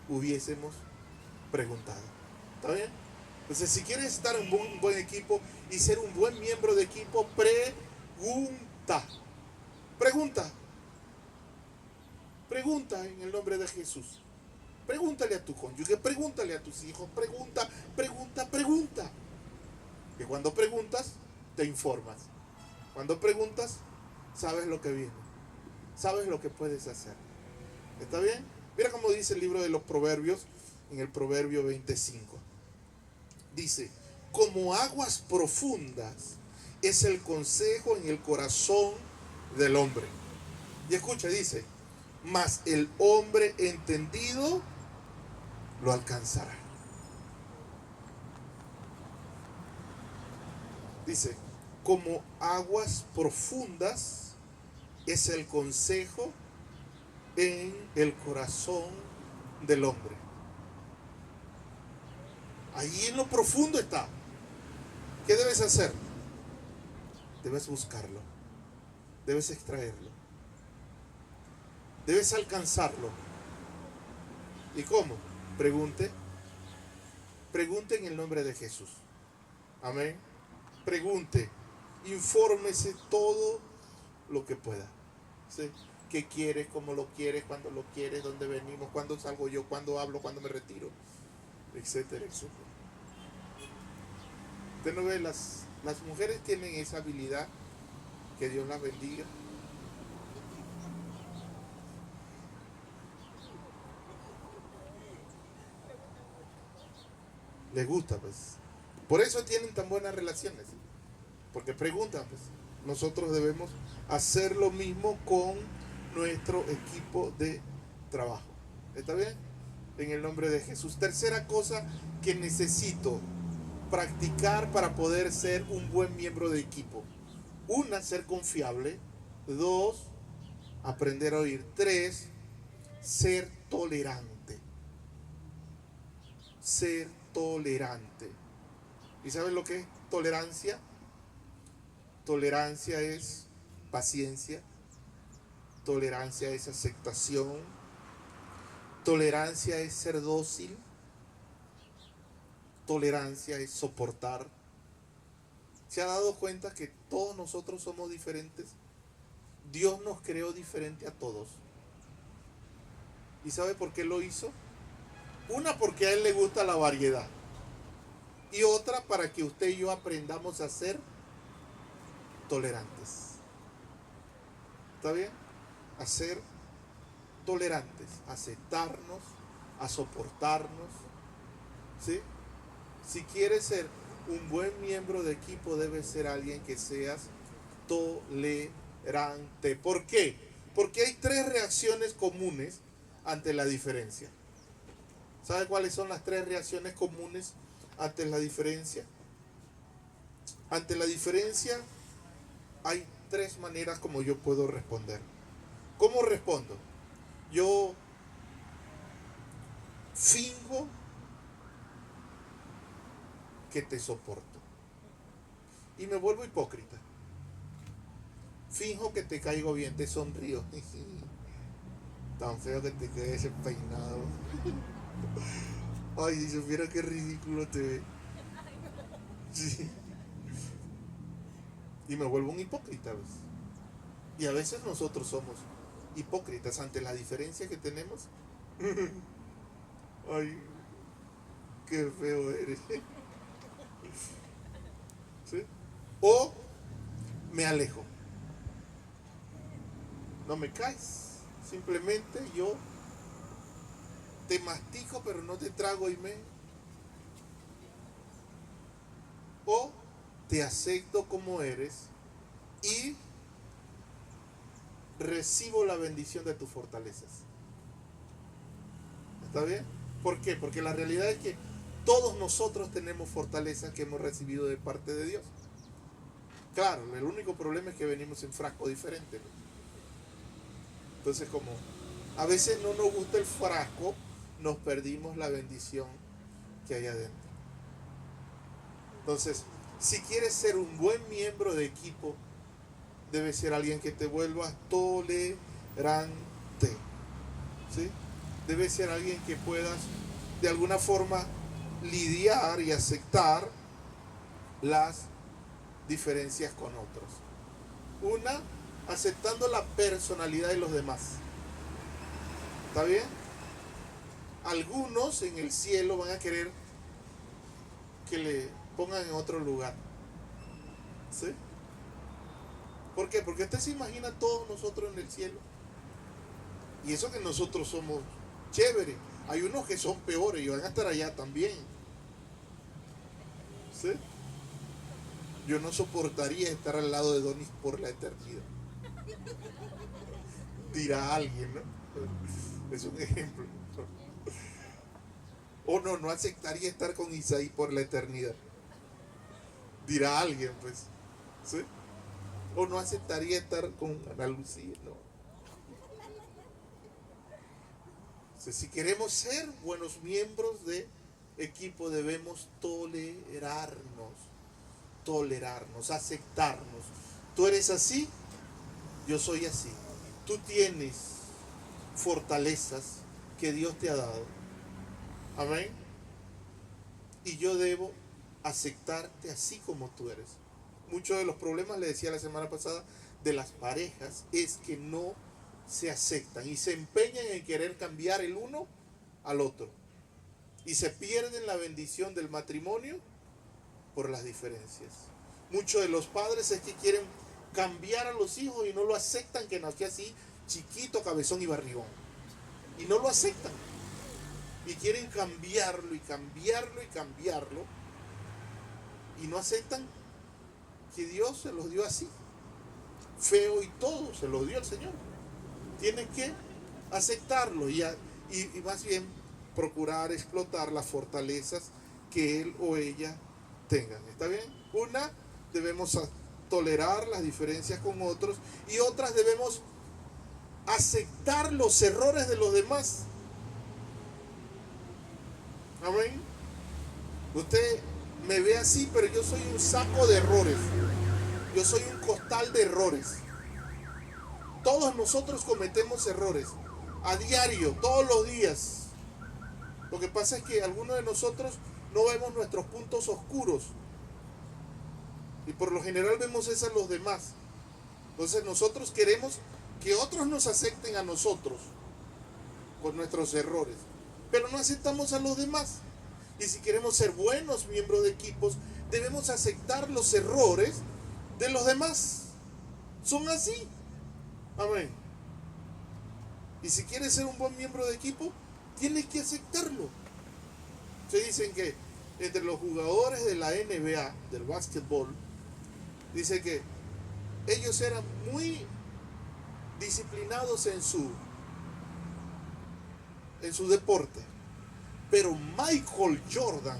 hubiésemos preguntado. ¿Está bien? Entonces, si quieres estar en un buen equipo y ser un buen miembro de equipo, pregunta. Pregunta en el nombre de Jesús. Pregúntale a tu cónyuge, pregúntale a tus hijos, pregunta. Que cuando preguntas, te informas. Cuando preguntas, sabes lo que viene. Sabes lo que puedes hacer. ¿Está bien? Mira cómo dice el libro de los Proverbios en el Proverbio 25. Dice, como aguas profundas es el consejo en el corazón del hombre. Y escucha, dice, mas el hombre entendido lo alcanzará. Dice, como aguas profundas es el consejo en el corazón del hombre. Ahí en lo profundo está. ¿Qué debes hacer? Debes buscarlo. Debes extraerlo. Debes alcanzarlo. ¿Y cómo? Pregunte en el nombre de Jesús. Amén. Pregunte, infórmese todo lo que pueda. ¿Sí? ¿Qué quieres? ¿Cómo lo quieres? ¿Cuándo lo quieres? ¿Dónde venimos? ¿Cuándo salgo yo? ¿Cuándo hablo? ¿Cuándo me retiro? Etcétera. Usted no ve, las mujeres tienen esa habilidad, que Dios las bendiga. Les gusta, pues. Por eso tienen tan buenas relaciones. Porque preguntan, pues. Nosotros debemos hacer lo mismo con nuestro equipo de trabajo. ¿Está bien? En el nombre de Jesús. Tercera cosa que necesito practicar para poder ser un buen miembro de equipo. 1, ser confiable. 2, aprender a oír. 3, ser tolerante. Ser tolerante. ¿Y saben lo que es tolerancia? Tolerancia es paciencia. Tolerancia es aceptación. Tolerancia es ser dócil. Tolerancia es soportar. ¿Se ha dado cuenta que todos nosotros somos diferentes? Dios nos creó diferente a todos. ¿Y sabe por qué lo hizo? 1, porque a Él le gusta la variedad. Y otra, para que usted y yo aprendamos a ser tolerantes. ¿Está bien? A ser tolerantes, a aceptarnos, a soportarnos. ¿Sí? Si quieres ser un buen miembro de equipo, debes ser alguien que seas tolerante. ¿Por qué? Porque hay 3 reacciones comunes ante la diferencia. ¿Sabe cuáles son las 3 reacciones comunes ante la diferencia? Ante la diferencia hay 3 maneras como yo puedo responder. ¿Cómo respondo? Yo finjo que te soporto y me vuelvo hipócrita. Finjo que te caigo bien, te sonrío. Tan feo que te quede ese peinado. Ay, si supiera qué ridículo te ve. Sí. Y me vuelvo un hipócrita, ¿ves? Y a veces nosotros somos hipócritas ante la diferencia que tenemos. Ay, qué feo eres. ¿Sí? O me alejo. No me caes. Simplemente yo te mastico pero no te trago y me... O te acepto como eres y recibo la bendición de tus fortalezas. ¿Está bien? ¿Por qué? Porque la realidad es que todos nosotros tenemos fortalezas que hemos recibido de parte de Dios. Claro, el único problema es que venimos en frasco diferente, ¿no? Entonces, como a veces no nos gusta el frasco, nos perdimos la bendición que hay adentro. Entonces, si quieres ser un buen miembro de equipo, debe ser alguien que te vuelva tolerante, ¿sí? Debe ser alguien que puedas de alguna forma lidiar y aceptar las diferencias con otros. Una, aceptando la personalidad de los demás. ¿Está bien? Algunos en el cielo van a querer que le pongan en otro lugar. ¿Sí? ¿Por qué? Porque usted se imagina todos nosotros en el cielo. Y eso que nosotros somos chéveres. Hay unos que son peores y van a estar allá también. ¿Sí? Yo no soportaría estar al lado de Donis por la eternidad. Dirá alguien, ¿no? Es un ejemplo. O no aceptaría estar con Isaí por la eternidad. Dirá alguien, pues. ¿Sí? O no aceptaría estar con Ana Lucía, no. Si queremos ser buenos miembros de equipo, debemos tolerarnos, aceptarnos. Tú eres así, yo soy así. Tú tienes fortalezas que Dios te ha dado. Amén. Y yo debo aceptarte así como tú eres. Muchos de los problemas, le decía la semana pasada, de las parejas es que no se aceptan y se empeñan en querer cambiar el uno al otro. Y se pierden la bendición del matrimonio por las diferencias. Muchos de los padres es que quieren cambiar a los hijos y no lo aceptan, que nació así, chiquito, cabezón y barrigón. Y no lo aceptan. Y quieren cambiarlo y cambiarlo y cambiarlo. Y no aceptan que Dios se los dio así. Feo y todo, se los dio el Señor. Tienen que aceptarlo y más bien procurar explotar las fortalezas que él o ella tengan. ¿Está bien? Una, debemos tolerar las diferencias con otros, y otras debemos aceptar los errores de los demás. Amén. Usted me ve así, pero yo soy un saco de errores. Yo soy un costal de errores. Todos nosotros cometemos errores a diario, todos los días. Lo que pasa es que algunos de nosotros no vemos nuestros puntos oscuros y por lo general vemos eso en los demás. Entonces nosotros queremos que otros nos acepten a nosotros con nuestros errores, pero no aceptamos a los demás. Y si queremos ser buenos miembros de equipos, debemos aceptar los errores de los demás. Son así. Amén. Y si quieres ser un buen miembro de equipo, tienes que aceptarlo. Se dicen que entre los jugadores de la NBA, del básquetbol, dice que ellos eran muy disciplinados en su deporte. Pero Michael Jordan,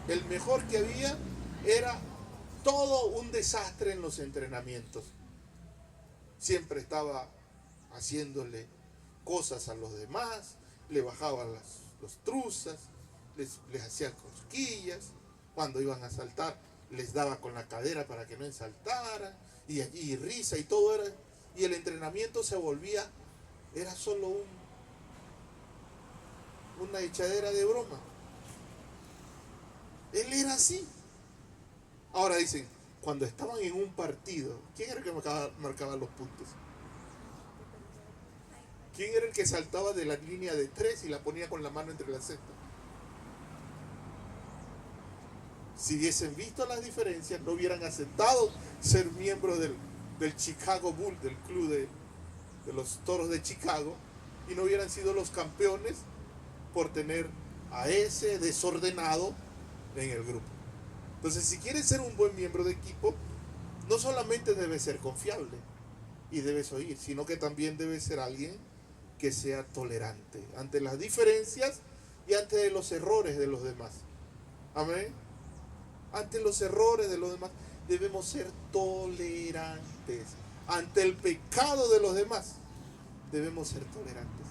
el mejor que había, era todo un desastre en los entrenamientos. Siempre estaba haciéndole cosas a los demás, le bajaban los truzas, les hacía cosquillas, cuando iban a saltar les daba con la cadera para que no saltaran, y allí risa y todo era, y el entrenamiento se volvía, era solo una echadera de broma. Él era así. Ahora dicen, cuando estaban en un partido, ¿quién era el que marcaba los puntos? ¿Quién era el que saltaba de la línea de 3 y la ponía con la mano entre las cestas? Si hubiesen visto las diferencias, no hubieran aceptado ser miembros del Chicago Bull, del club de los Toros de Chicago, y no hubieran sido los campeones por tener a ese desordenado en el grupo. Entonces, si quieres ser un buen miembro de equipo, no solamente debes ser confiable y debes oír, sino que también debes ser alguien que sea tolerante ante las diferencias y ante los errores de los demás. Amén. Ante los errores de los demás debemos ser tolerantes. Ante el pecado de los demás debemos ser tolerantes.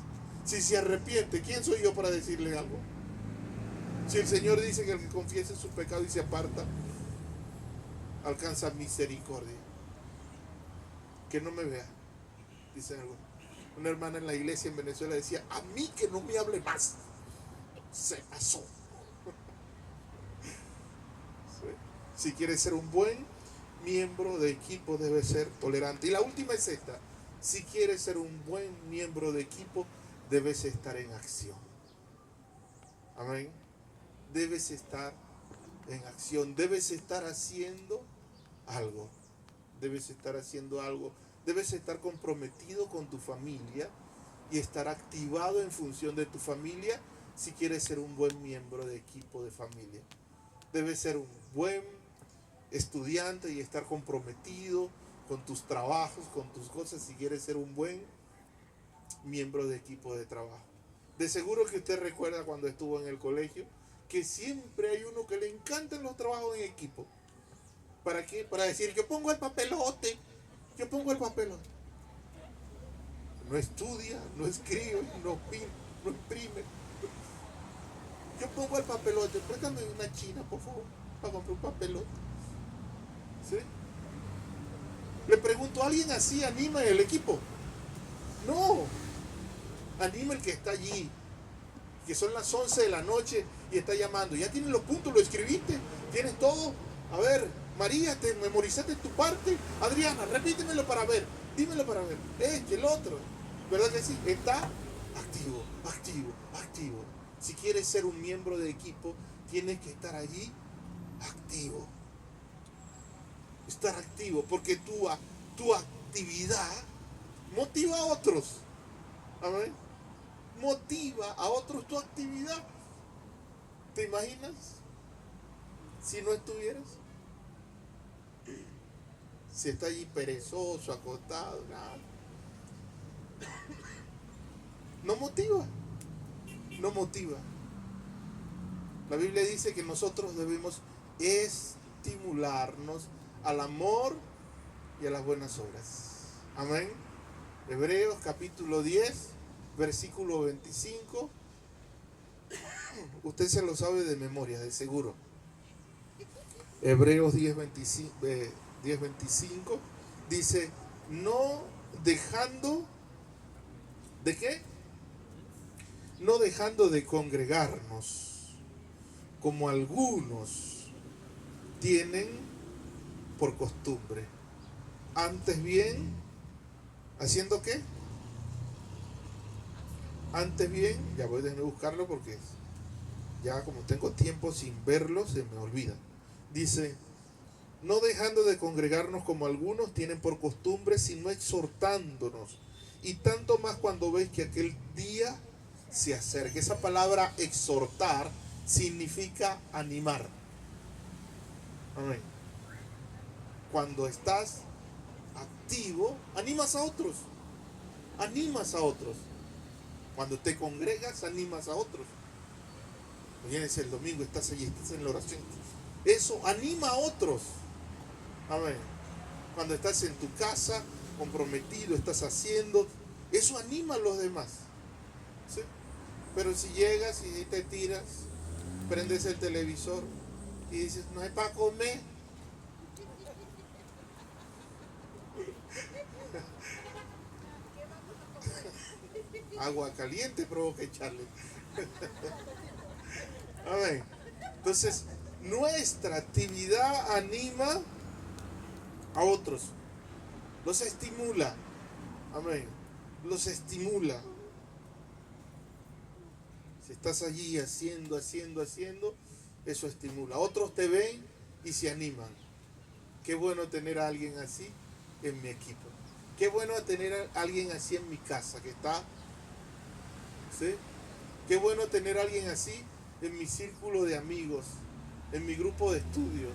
Si se arrepiente, ¿quién soy yo para decirle algo? Si el Señor dice que el que confiese su pecado y se aparta alcanza misericordia. Que no me vea, dice algo. Una hermana en la iglesia en Venezuela decía, a mí que no me hable más. Se pasó. Si quieres ser un buen miembro de equipo, debes ser tolerante. Y la última es esta. Si quieres ser un buen miembro de equipo, debes estar en acción. Amén. Debes estar en acción. Debes estar haciendo algo. Debes estar haciendo algo. Debes estar comprometido con tu familia y estar activado en función de tu familia si quieres ser un buen miembro de equipo de familia. Debes ser un buen estudiante y estar comprometido con tus trabajos, con tus cosas, si quieres ser un buen miembro de equipo de trabajo. De seguro que usted recuerda cuando estuvo en el colegio que siempre hay uno que le encantan los trabajos en equipo. ¿Para qué? Para decir, yo pongo el papelote, yo pongo el papelote. No estudia, no escribe, no imprime. Yo pongo el papelote, préstame una china, por favor, para comprar un papelote. ¿Sí? Le pregunto, ¿alguien así anima el equipo? No. Anima el que está allí, que son las 11 de la noche y está llamando. Ya tienes los puntos, lo escribiste, tienes todo. A ver, María, ¿te memorizaste tu parte? Adriana, repítemelo para ver, dímelo para ver. El otro. ¿Verdad que sí? Está activo, activo, activo. Si quieres ser un miembro de equipo, tienes que estar allí activo. Estar activo, porque tu actividad motiva a otros. Amén. Motiva a otros tu actividad. ¿Te imaginas si no estuvieras? Si está allí perezoso, acostado, nada. No motiva. No motiva. La Biblia dice que nosotros debemos estimularnos al amor y a las buenas obras. Amén. Hebreos capítulo 10, versículo 25. Usted se lo sabe de memoria, de seguro. Hebreos 10:25 dice, no dejando, ¿de qué? No dejando de congregarnos, como algunos tienen por costumbre. Antes bien, ¿haciendo qué? Antes bien, ya voy a buscarlo porque ya como tengo tiempo sin verlo, se me olvida. Dice, no dejando de congregarnos como algunos tienen por costumbre, sino exhortándonos. Y tanto más cuando ves que aquel día se acerca. Esa palabra exhortar significa animar. Amén. Cuando estás activo, animas a otros. Animas a otros. Cuando te congregas, animas a otros. Vienes el domingo, estás allí, estás en la oración. Eso anima a otros. Amén. Cuando estás en tu casa, comprometido, estás haciendo, eso anima a los demás. ¿Sí? Pero si llegas y te tiras, prendes el televisor y dices, no hay para comer. Agua caliente provoca echarle. Amén. Entonces, Nuestra actividad anima a otros, los estimula. Amén. Los estimula. Si estás allí haciendo, eso estimula. Otros te ven y se animan. Qué bueno tener a alguien así en mi equipo. Qué bueno tener a alguien así en mi casa que está. ¿Sí? Qué bueno tener a alguien así en mi círculo de amigos, en mi grupo de estudio.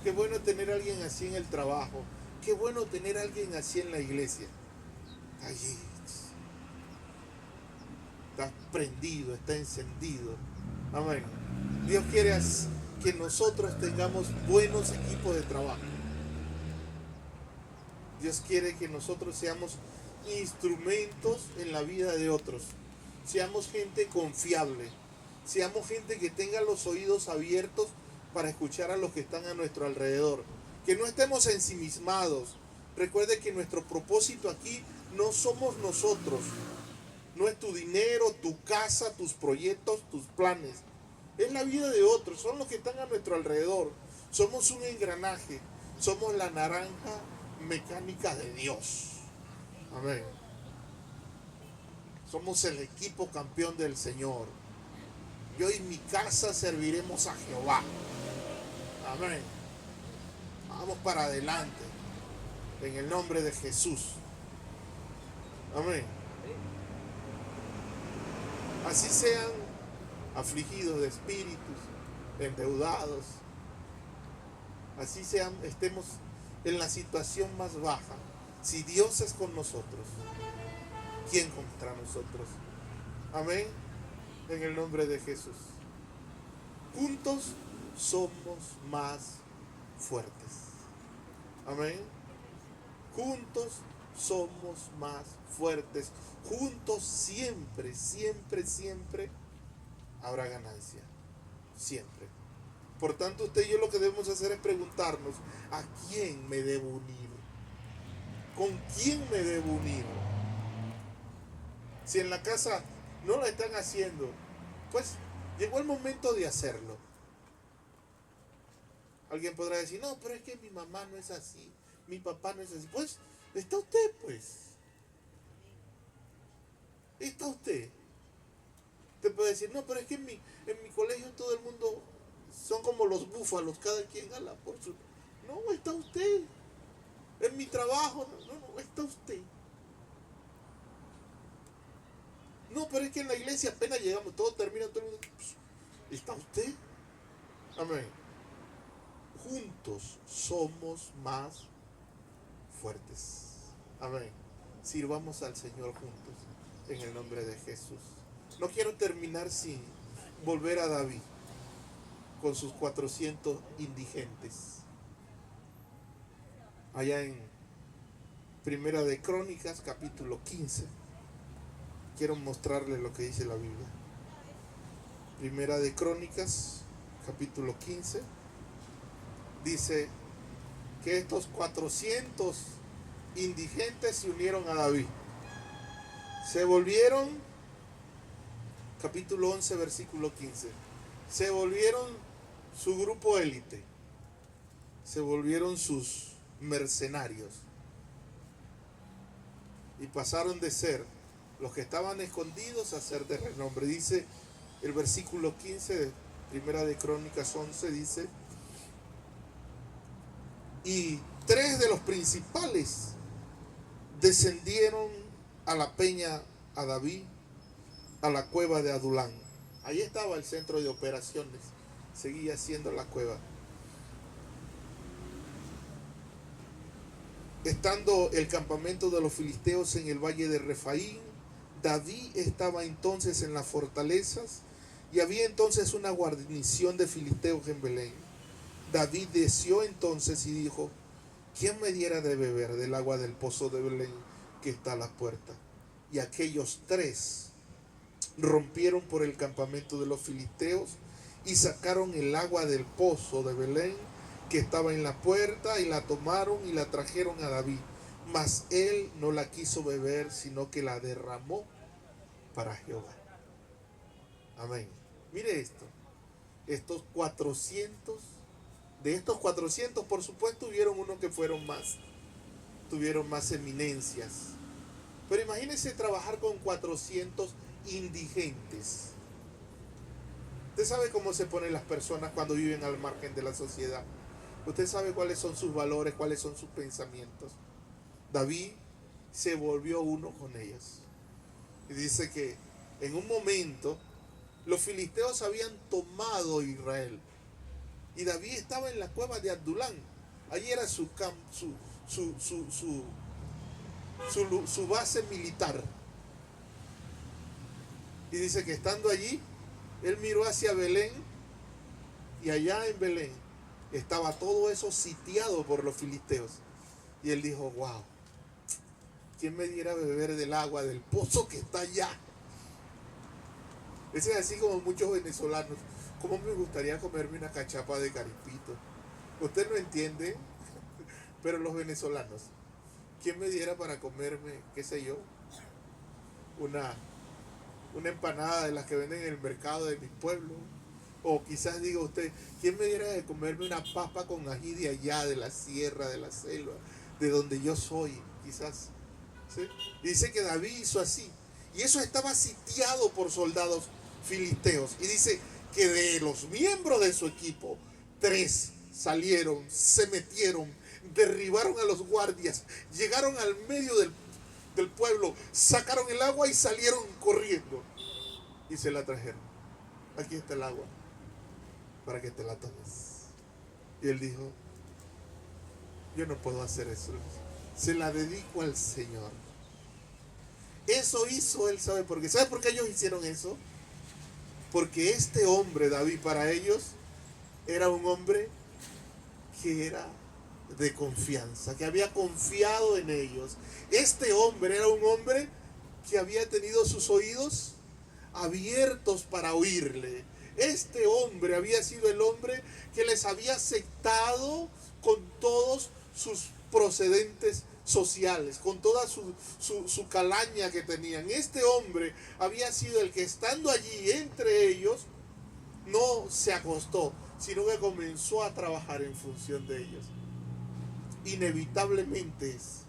Qué bueno tener a alguien así en el trabajo. Qué bueno tener a alguien así en la iglesia. Allí está prendido, está encendido. Amén. Dios quiere que nosotros tengamos buenos equipos de trabajo. Dios quiere que nosotros seamos instrumentos en la vida de otros. Seamos gente confiable. Seamos gente que tenga los oídos abiertos para escuchar a los que están a nuestro alrededor. Que no estemos ensimismados. Recuerde que nuestro propósito aquí no somos nosotros. No es tu dinero, tu casa, tus proyectos, tus planes. Es la vida de otros. Son los que están a nuestro alrededor. Somos un engranaje. Somos la naranja mecánica de Dios. Amén. Somos el equipo campeón del Señor. Yo y mi casa serviremos a Jehová. Amén. Vamos para adelante. En el nombre de Jesús. Amén. Así sean afligidos de espíritus, endeudados. Así estemos en la situación más baja. Si Dios es con nosotros, ¿quién contra nosotros? Amén. En el nombre de Jesús. Juntos somos más fuertes. Amén. Juntos somos más fuertes. Juntos siempre, siempre, siempre habrá ganancia. Siempre. Por tanto, usted y yo lo que debemos hacer es preguntarnos: ¿a quién me debo unir? ¿Con quién me debo unir? Si en la casa no lo están haciendo, pues llegó el momento de hacerlo. Alguien podrá decir: no, pero es que mi mamá no es así, mi papá no es así. Pues está usted, pues. Está usted. Usted puede decir: no, pero es que en mi colegio todo el mundo son como los búfalos, cada quien jala por su... No, está usted. En mi trabajo, no, está usted. No, pero es que en la iglesia apenas llegamos, todo termina, todo el mundo... ¿Está usted? Amén. Juntos somos más fuertes. Amén. Sirvamos al Señor juntos, en el nombre de Jesús. No quiero terminar sin volver a David con sus 400 indigentes. Allá en Primera de Crónicas, capítulo 15. Quiero mostrarles lo que dice la Biblia. Primera de Crónicas, capítulo 15. Dice que estos 400 indigentes se unieron a David. Se volvieron, capítulo 11, versículo 15. Se volvieron su grupo élite. Se volvieron sus mercenarios. Y pasaron de ser los que estaban escondidos a ser de renombre. Dice el versículo 15 de Primera de Crónicas 11, dice: y 3 de los principales descendieron a la peña a David, a la cueva de Adulán. Ahí estaba el centro de operaciones, seguía siendo la cueva. Estando el campamento de los filisteos en el valle de Refaín, David estaba entonces en las fortalezas, y había entonces una guarnición de filisteos en Belén. David deseó entonces y dijo: ¿quién me diera de beber del agua del pozo de Belén que está a la puerta? Y aquellos 3 rompieron por el campamento de los filisteos y sacaron el agua del pozo de Belén que estaba en la puerta, y la tomaron y la trajeron a David. Mas él no la quiso beber, sino que la derramó para Jehová. Amén. Mire esto. estos 400, de estos 400 por supuesto hubieron unos que tuvieron más eminencias. Pero imagínense trabajar con 400 indigentes. Usted sabe cómo se ponen las personas cuando viven al margen de la sociedad. Usted sabe cuáles son sus valores, cuáles son sus pensamientos. David se volvió uno con ellos. Y dice que en un momento los filisteos habían tomado Israel. Y David estaba en la cueva de Adulán. Allí era su base militar. Y dice que estando allí, él miró hacia Belén. Y allá en Belén estaba todo eso sitiado por los filisteos. Y él dijo, wow, ¿quién me diera a beber del agua del pozo que está allá? Ese es así como muchos venezolanos. ¿Cómo me gustaría comerme una cachapa de caripito? Usted no entiende, pero los venezolanos, ¿quién me diera para comerme, qué sé yo, una empanada de las que venden en el mercado de mi pueblo? O quizás diga usted, ¿quién me diera de comerme una papa con ají de allá, de la sierra, de la selva, de donde yo soy? Quizás, ¿sí? Y dice que David hizo así. Y eso estaba sitiado por soldados filisteos. Y dice que de los miembros de su equipo, 3 salieron, se metieron, derribaron a los guardias, llegaron al medio del pueblo, sacaron el agua y salieron corriendo. Y se la trajeron. Aquí está el agua, para que te la tomes. Y él dijo, yo no puedo hacer eso. Se la dedico al Señor. Eso hizo él, ¿sabe por qué? ¿Sabe por qué ellos hicieron eso? Porque este hombre, David, para ellos era un hombre que era de confianza, que había confiado en ellos. Este hombre era un hombre que había tenido sus oídos abiertos para oírle. Este hombre había sido el hombre que les había aceptado con todos sus procedentes sociales, con toda su calaña que tenían. Este hombre había sido el que, estando allí entre ellos, no se acostó, sino que comenzó a trabajar en función de ellos. Inevitablemente es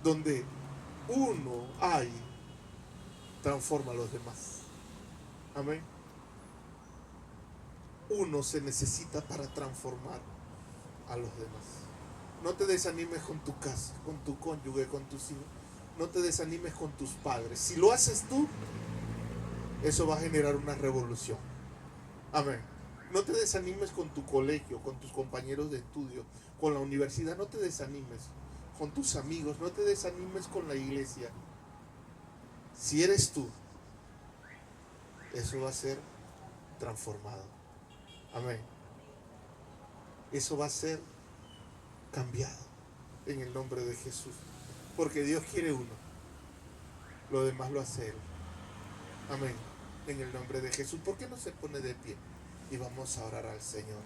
donde uno hay, transforma a los demás. Amén. Uno se necesita para transformar a los demás. No te desanimes con tu casa, con tu cónyuge, con tus hijos. No te desanimes con tus padres. Si lo haces tú, eso va a generar una revolución. Amén. No te desanimes con tu colegio, con tus compañeros de estudio, con la universidad. No te desanimes con tus amigos. No te desanimes con la iglesia. Si eres tú, eso va a ser transformado. Amén. Eso va a ser cambiado en el nombre de Jesús. Porque Dios quiere uno. Lo demás lo hace Él. Amén. En el nombre de Jesús. ¿Por qué no se pone de pie? Y vamos a orar al Señor.